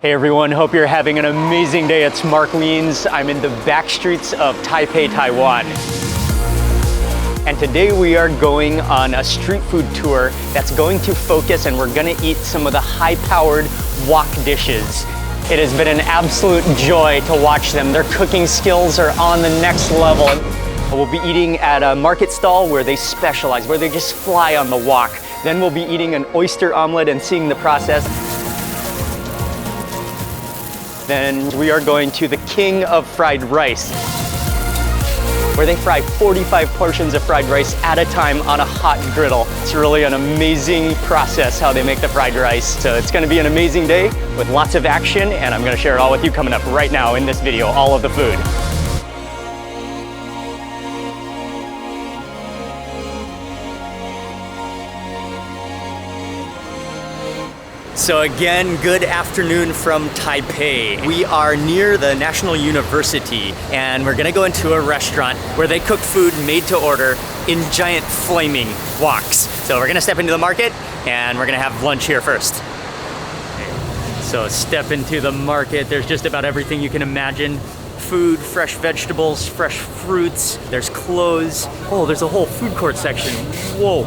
Hey everyone, hope you're having an amazing day. It's Mark Wiens. I'm in the back streets of Taipei, Taiwan. And today we are going on a street food tour that's going to focus, and we're gonna eat some of the high-powered wok dishes. It has been an absolute joy to watch them. Their cooking skills are on the next level. We'll be eating at a market stall where they specialize, where they just fly on the wok. Then we'll be eating an oyster omelet and seeing the process. Then we are going to the king of fried rice, where they fry 45 portions of fried rice at a time on a hot griddle. It's really an amazing process how they make the fried rice. So it's gonna be an amazing day with lots of action, and I'm gonna share it all with you coming up right now in this video, all of the food. So again, good afternoon from Taipei. We are near the National University, and we're gonna go into a restaurant where they cook food made to order in giant flaming woks. So we're gonna step into the market and we're gonna have lunch here first. So step into the market. There's just about everything you can imagine. Food, fresh vegetables, fresh fruits. There's clothes. Oh, there's a whole food court section. Whoa.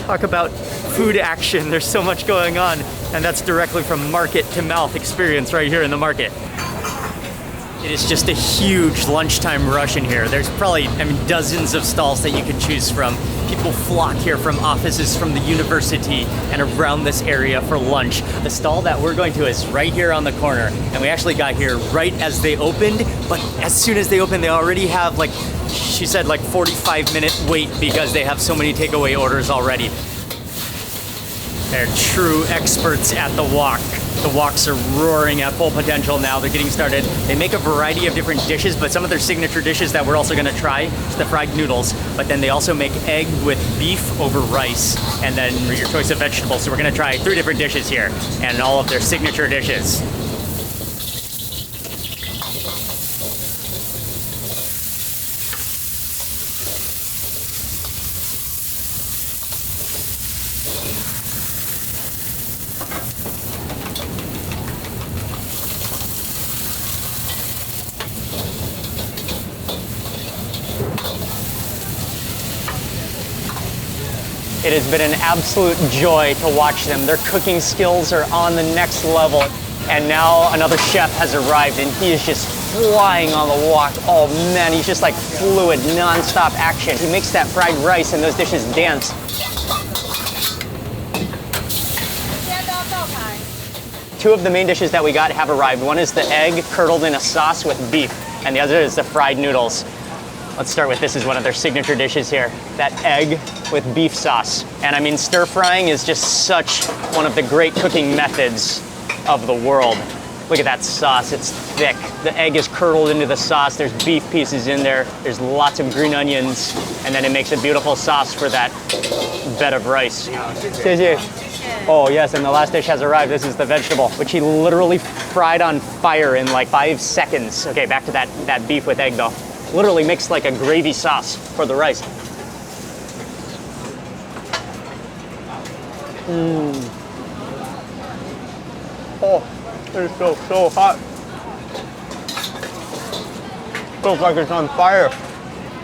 Talk about food action. There's so much going on, and that's directly from market to mouth experience right here in the market. It is just a huge lunchtime rush in here. There's probably, dozens of stalls that you can choose from. People flock here from offices from the university and around this area for lunch. The stall that we're going to is right here on the corner, and we actually got here right as they opened, but as soon as they opened, they already have, like, she said, like 45-minute wait because they have so many takeaway orders already. They're true experts at the wok. The woks are roaring at full potential now. They're getting started. They make a variety of different dishes, but some of their signature dishes that we're also gonna try is the fried noodles, but then they also make egg with beef over rice, and then your choice of vegetables. So we're gonna try 3 different dishes here, and all of their signature dishes. It has been an absolute joy to watch them. Their cooking skills are on the next level. And now another chef has arrived, and he is just flying on the wok. Oh man, he's just like fluid, non-stop action. He makes that fried rice and those dishes dance. Two of the main dishes that we got have arrived. One is the egg curdled in a sauce with beef, and the other is the fried noodles. Let's start with, this is one of their signature dishes here, that egg with beef sauce. And stir frying is just such one of the great cooking methods of the world. Look at that sauce, it's thick. The egg is curdled into the sauce, there's beef pieces in there, there's lots of green onions, and then it makes a beautiful sauce for that bed of rice. Oh yes, and the last dish has arrived. This is the vegetable, which he literally fried on fire in like 5 seconds. Okay, back to that beef with egg though. Literally makes like a gravy sauce for the rice. Oh, it's so hot. Feels like it's on fire.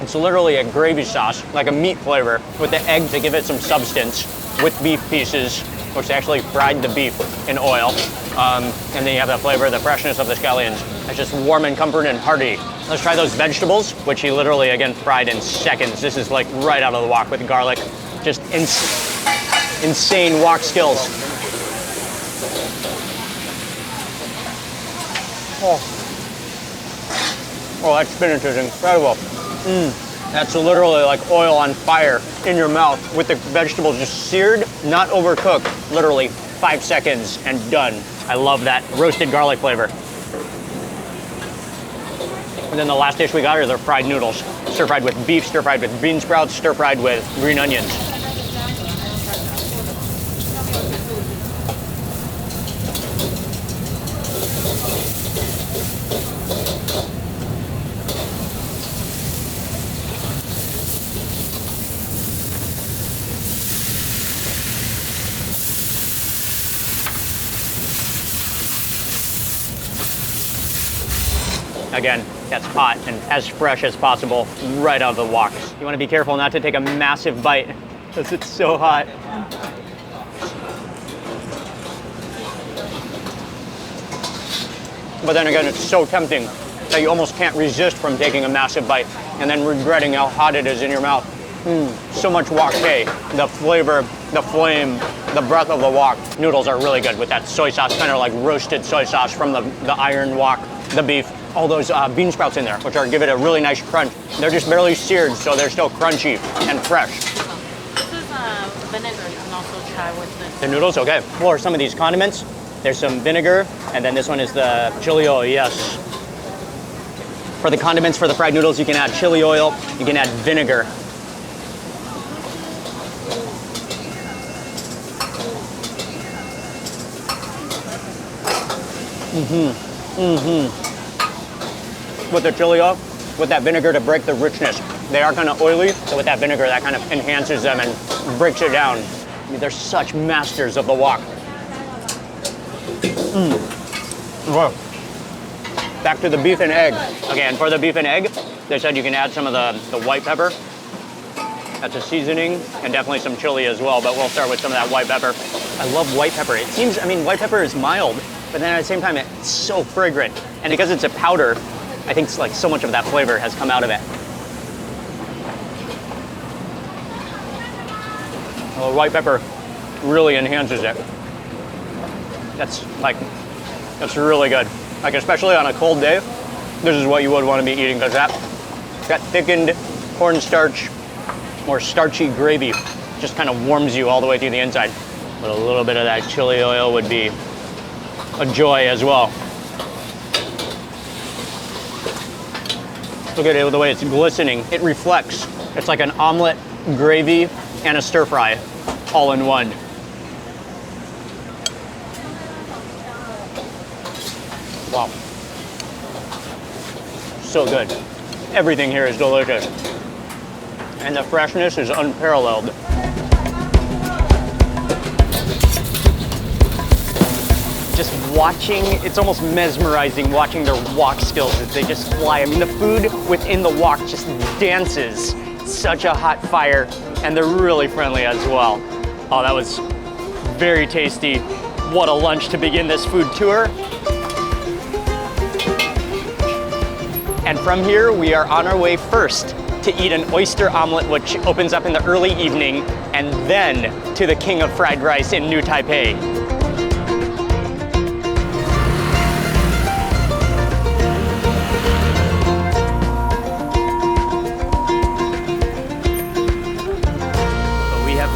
It's literally a gravy sauce, like a meat flavor, with the egg to give it some substance, with beef pieces, which they actually fried the beef in oil. And then you have the flavor, the freshness of the scallions. It's just warm and comforting and hearty. Let's try those vegetables, which he literally, again, fried in seconds. This is like right out of the wok with garlic. Just insane wok skills. Oh, that spinach is incredible. That's literally like oil on fire in your mouth with the vegetables just seared, not overcooked. Literally 5 seconds and done. I love that roasted garlic flavor. And then the last dish we got are the fried noodles. Stir-fried with beef, stir-fried with bean sprouts, stir-fried with green onions. Again, that's hot and as fresh as possible right out of the wok. You want to be careful not to take a massive bite because it's so hot. But then again, it's so tempting that you almost can't resist from taking a massive bite and then regretting how hot it is in your mouth. So much wok hei. The flavor, the flame, the breath of the wok. Noodles are really good with that soy sauce, kind of like roasted soy sauce from the iron wok, the beef. All those bean sprouts in there, which give it a really nice crunch. They're just barely seared, so they're still crunchy and fresh. This is vinegar. You can also try with this. The noodles, okay. For some of these condiments, there's some vinegar, and then this one is the chili oil, yes. For the condiments for the fried noodles, you can add chili oil, you can add vinegar. With the chili oil, with that vinegar to break the richness. They are kind of oily, so with that vinegar, that kind of enhances them and breaks it down. I mean, they're such masters of the wok. Wow. Back to the beef and egg. Again, for the beef and egg, they said you can add some of the white pepper. That's a seasoning, and definitely some chili as well, but we'll start with some of that white pepper. I love white pepper. It seems, I mean, white pepper is mild, but then at the same time, it's so fragrant. And because it's a powder, I think it's like so much of that flavor has come out of it. Well, white pepper really enhances it. That's really good. Like, especially on a cold day, this is what you would want to be eating, because that thickened cornstarch or starchy gravy just kind of warms you all the way through the inside. But a little bit of that chili oil would be a joy as well. Look at it, the way it's glistening. It reflects. It's like an omelet, gravy, and a stir fry all in one. Wow. So good. Everything here is delicious. And the freshness is unparalleled. Just watching, it's almost mesmerizing watching their wok skills as they just fly. I mean, the food within the wok just dances. Such a hot fire, and they're really friendly as well. Oh, that was very tasty. What a lunch to begin this food tour. And from here, we are on our way first to eat an oyster omelet, which opens up in the early evening, and then to the king of fried rice in New Taipei.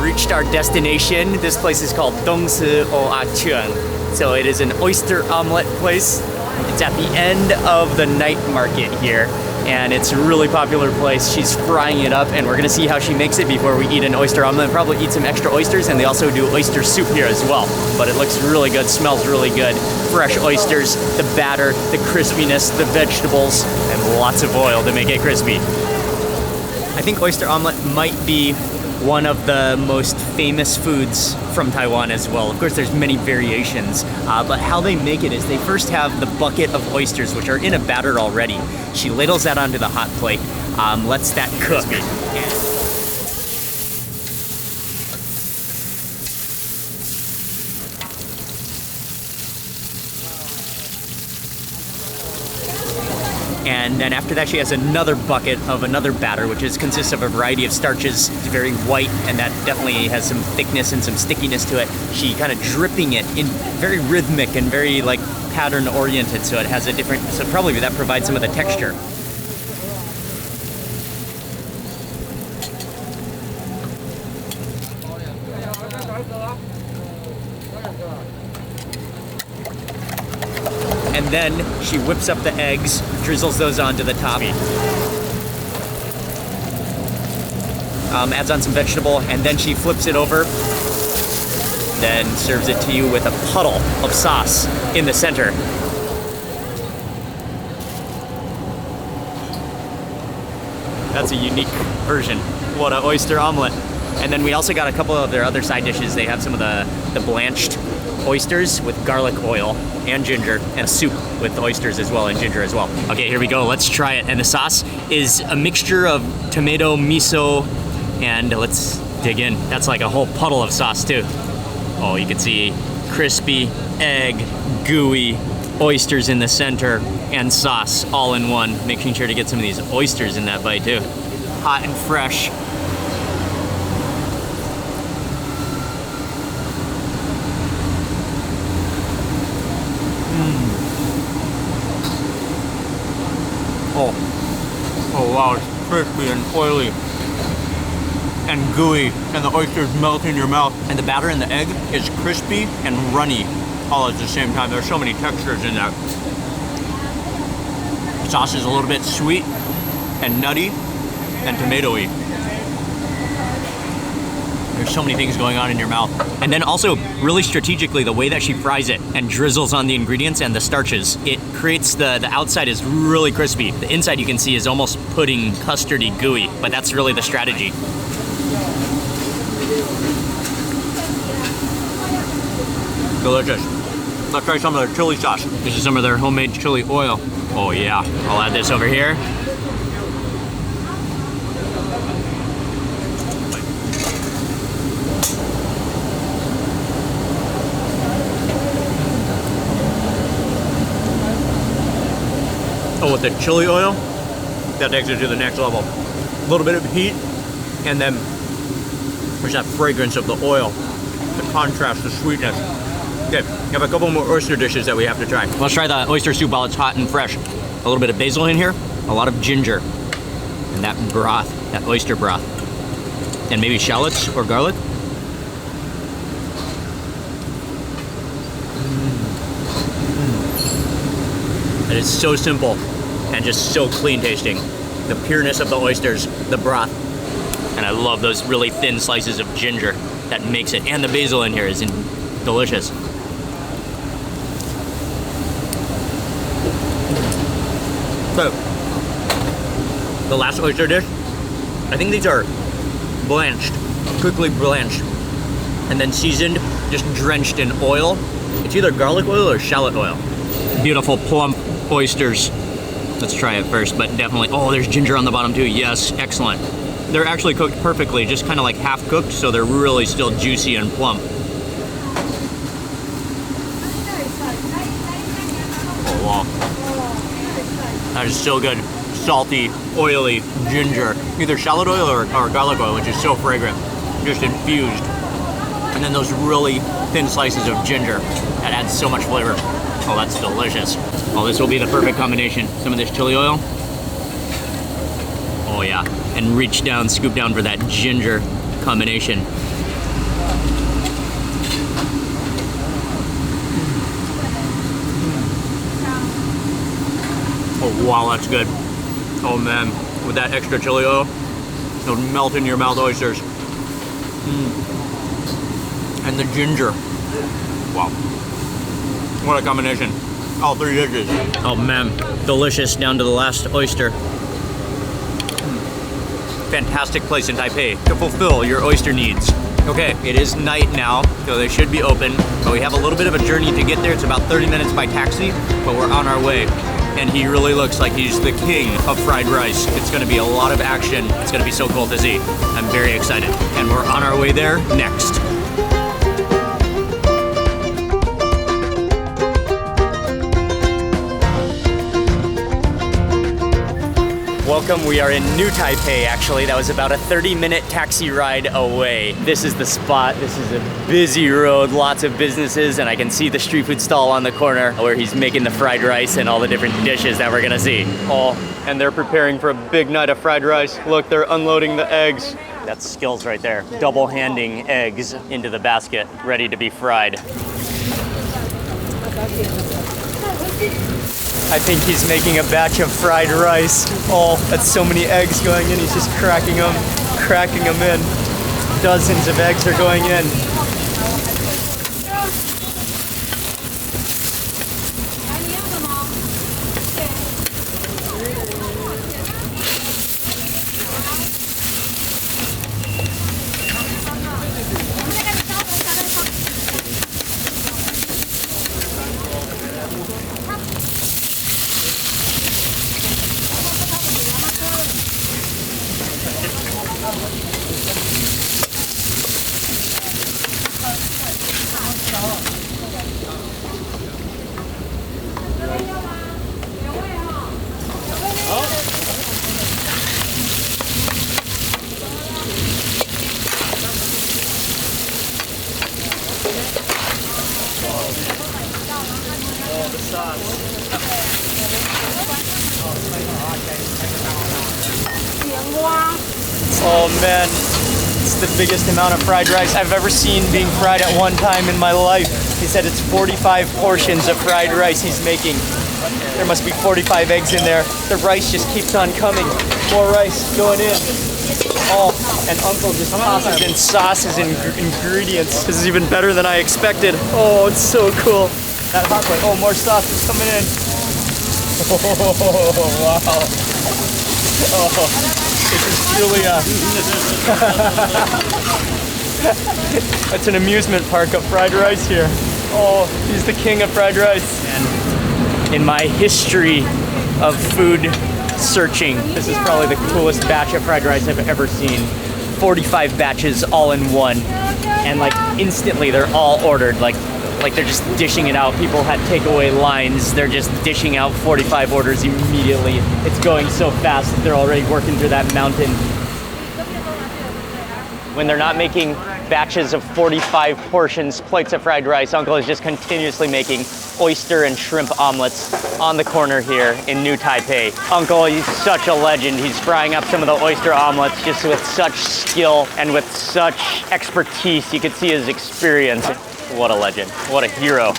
Reached our destination. This place is called Dongsi Oachuan. So it is an oyster omelet place. It's at the end of the night market here, and it's a really popular place. She's frying it up, and we're gonna see how she makes it before we eat an oyster omelet. Probably eat some extra oysters, and they also do oyster soup here as well. But it looks really good, smells really good. Fresh oysters, the batter, the crispiness, the vegetables, and lots of oil to make it crispy. I think oyster omelet might be one of the most famous foods from Taiwan as well. Of course, there's many variations, but how they make it is they first have the bucket of oysters, which are in a batter already. She ladles that onto the hot plate, lets that cook. And then after that, she has another bucket of another batter, which consists of a variety of starches. It's very white, and that definitely has some thickness and some stickiness to it. She kind of dripping it in very rhythmic and very like pattern oriented, so it has a different, so probably that provides some of the texture. And then she whips up the eggs, drizzles those onto the top. Adds on some vegetable, and then she flips it over, then serves it to you with a puddle of sauce in the center. That's a unique version. What an oyster omelet. And then we also got a couple of their other side dishes. They have some of the blanched oysters with garlic oil and ginger, and a soup with oysters as well and ginger as well. Okay, here we go. Let's try it. And the sauce is a mixture of tomato, miso, and let's dig in. That's like a whole puddle of sauce too. Oh, you can see crispy, egg, gooey, oysters in the center, and sauce all in one. Making sure to get some of these oysters in that bite too. Hot and fresh. Oh wow, it's crispy and oily and gooey, and the oysters melt in your mouth. And the batter in the egg is crispy and runny all at the same time. There's so many textures in that. Sauce is a little bit sweet and nutty and tomatoey. There's so many things going on in your mouth. And then also, really strategically, the way that she fries it and drizzles on the ingredients and the starches, it creates the outside is really crispy. The inside you can see is almost pudding, custardy, gooey, but that's really the strategy. Delicious. Let's try some of their chili sauce. This is some of their homemade chili oil. Oh yeah, I'll add this over here. Oh, with the chili oil, that takes it to the next level. A little bit of heat, and then there's that fragrance of the oil, the contrast, the sweetness. Okay, we have a couple more oyster dishes that we have to try. Let's try the oyster soup while it's hot and fresh. A little bit of basil in here, a lot of ginger, and that broth, that oyster broth. And maybe shallots or garlic. It is so simple and just so clean tasting. The pureness of the oysters, the broth, and I love those really thin slices of ginger that makes it. And the basil in here is delicious. So, the last oyster dish, I think these are blanched, quickly blanched, and then seasoned, just drenched in oil. It's either garlic oil or shallot oil. Beautiful plump oysters. Let's try it first, but definitely, oh, there's ginger on the bottom too. Yes, excellent. They're actually cooked perfectly, just kind of like half cooked, so they're really still juicy and plump. Oh, wow. That is so good. Salty, oily ginger. Either shallot oil or garlic oil, which is so fragrant. Just infused. And then those really thin slices of ginger. That adds so much flavor. Oh, that's delicious. Oh, this will be the perfect combination. Some of this chili oil. Oh yeah. And reach down, scoop down for that ginger combination. Oh wow, that's good. Oh man, with that extra chili oil, those melt in your mouth oysters. And the ginger. Wow. What a combination. All three dishes. Oh man, delicious down to the last oyster. Fantastic place in Taipei to fulfill your oyster needs. Okay, it is night now, so they should be open, but we have a little bit of a journey to get there. It's about 30 minutes by taxi, but we're on our way. And he really looks like he's the king of fried rice. It's gonna be a lot of action. It's gonna be so cool to see. I'm very excited. And we're on our way there next. Welcome, we are in New Taipei actually. That was about a 30-minute taxi ride away. This is the spot. This is a busy road, lots of businesses, and I can see the street food stall on the corner where he's making the fried rice and all the different dishes that we're gonna see. Oh, and they're preparing for a big night of fried rice. Look, they're unloading the eggs. That's skills right there. Double handing eggs into the basket, ready to be fried. I think he's making a batch of fried rice. Oh, that's so many eggs going in. He's just cracking them in. Dozens of eggs are going in. Oh man, it's the biggest amount of fried rice I've ever seen being fried at one time in my life. He said it's 45 portions of fried rice he's making. There must be 45 eggs in there. The rice just keeps on coming. More rice going in. Oh, and Uncle just tosses in sauces and ingredients. This is even better than I expected. Oh, it's so cool. That hot plate. Oh, more sauce is coming in. Oh, wow. Oh, this is Julia. It's an amusement park of fried rice here. Oh, he's the king of fried rice. And in my history of food searching, this is probably the coolest batch of fried rice I've ever seen. 45 batches all in one. And like instantly they're all ordered. Like they're just dishing it out. People had takeaway lines. They're just dishing out 45 orders immediately. It's going so fast. They're already working through that mountain. When they're not making batches of 45 portions, plates of fried rice, Uncle is just continuously making oyster and shrimp omelets on the corner here in New Taipei. Uncle, he's such a legend. He's frying up some of the oyster omelets just with such skill and with such expertise. You could see his experience. What a legend. What a hero.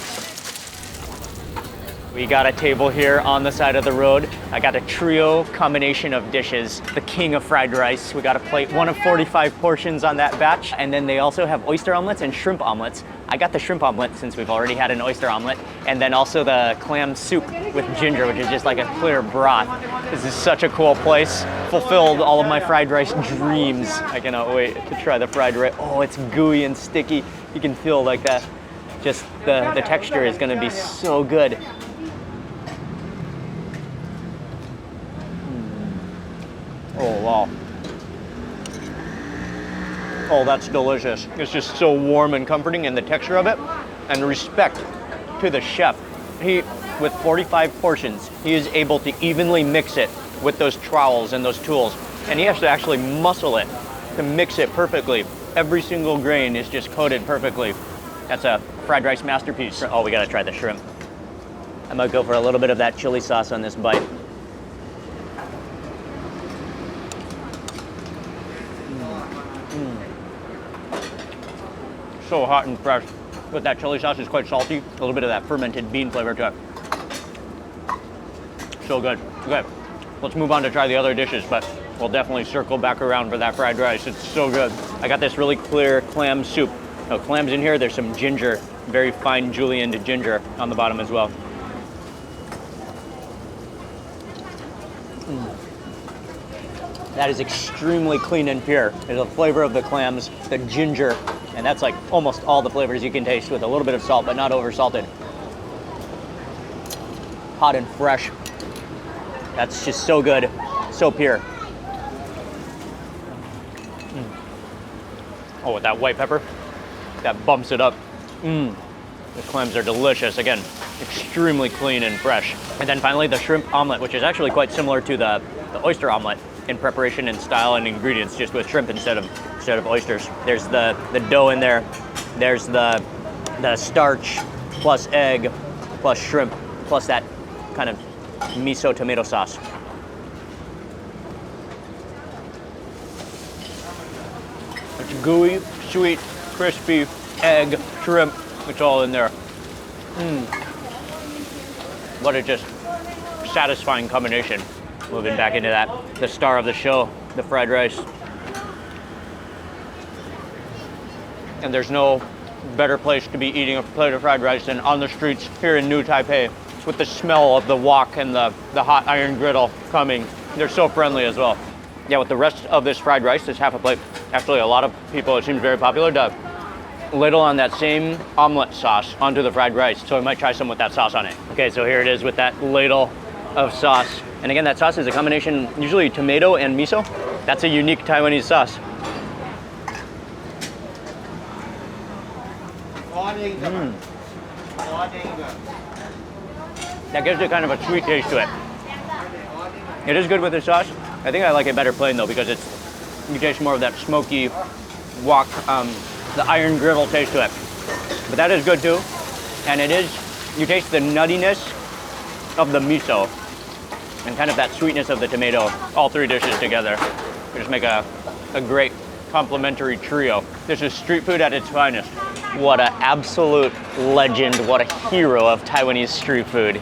We got a table here on the side of the road. I got a trio combination of dishes. The king of fried rice. We got a plate, one of 45 portions on that batch. And then they also have oyster omelets and shrimp omelets. I got the shrimp omelet since we've already had an oyster omelet. And then also the clam soup with ginger, which is just like a clear broth. This is such a cool place. Fulfilled all of my fried rice dreams. I cannot wait to try the fried rice. Oh, it's gooey and sticky. You can feel like that. Just the texture is gonna be so good. Oh, wow. Oh, that's delicious. It's just so warm and comforting, and the texture of it, and respect to the chef. He, with 45 portions, he is able to evenly mix it with those trowels and those tools, and he has to actually muscle it to mix it perfectly. Every single grain is just coated perfectly. That's a fried rice masterpiece. Oh, we gotta try the shrimp. I might go for a little bit of that chili sauce on this bite. So hot and fresh. But that chili sauce is quite salty. A little bit of that fermented bean flavor to it. So good. Okay, let's move on to try the other dishes, but we'll definitely circle back around for that fried rice. It's so good. I got this really clear clam soup. No clams in here. There's some ginger, very fine julienned ginger on the bottom as well. That is extremely clean and pure. There's the flavor of the clams, the ginger, and that's like almost all the flavors you can taste with a little bit of salt, but not over salted. Hot and fresh. That's just so good, so pure. Oh, with that white pepper, that bumps it up. The clams are delicious. Again, extremely clean and fresh. And then finally the shrimp omelet, which is actually quite similar to the oyster omelet in preparation and style and ingredients, just with shrimp instead of oysters. There's the dough in there. There's the starch plus egg plus shrimp plus that kind of miso tomato sauce. It's gooey, sweet, crispy, egg, shrimp. It's all in there. What a just satisfying combination. Moving back into that, the star of the show, the fried rice. And there's no better place to be eating a plate of fried rice than on the streets here in New Taipei. It's with the smell of the wok and the hot iron griddle coming. They're so friendly as well. Yeah, with the rest of this fried rice, this half a plate, actually a lot of people, it seems very popular to ladle on that same omelet sauce onto the fried rice. So we might try some with that sauce on it. Okay, so here it is with that ladle of sauce. And again, that sauce is a combination, usually tomato and miso. That's a unique Taiwanese sauce. That gives it kind of a sweet taste to it. It is good with the sauce. I think I like it better plain though, because you taste more of that smoky wok, the iron griddle taste to it. But that is good too. And you taste the nuttiness of the miso and kind of that sweetness of the tomato, all three dishes together, just make a great complementary trio. This is street food at its finest. What an absolute legend, what a hero of Taiwanese street food.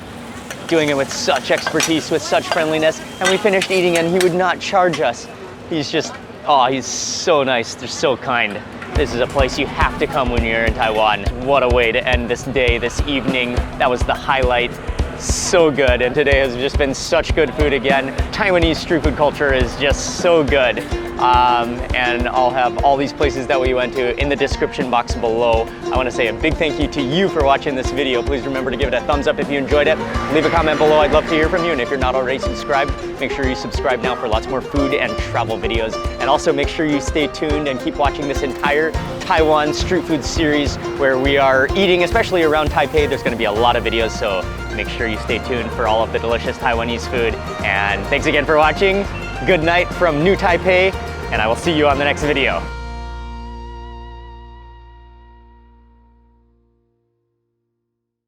Doing it with such expertise, with such friendliness, and we finished eating and he would not charge us. He's just, oh, he's so nice, they're so kind. This is a place you have to come when you're in Taiwan. What a way to end this day, this evening. That was the highlight. So good, and today has just been such good food again. Taiwanese street food culture is just so good. And I'll have all these places that we went to in the description box below. I want to say a big thank you to you for watching this video. Please remember to give it a thumbs up if you enjoyed it. Leave a comment below, I'd love to hear from you. And if you're not already subscribed, make sure you subscribe now for lots more food and travel videos. And also make sure you stay tuned and keep watching this entire Taiwan street food series where we are eating, especially around Taipei. There's going to be a lot of videos, so make sure you stay tuned for all of the delicious Taiwanese food. And thanks again for watching. Good night from New Taipei, and I will see you on the next video.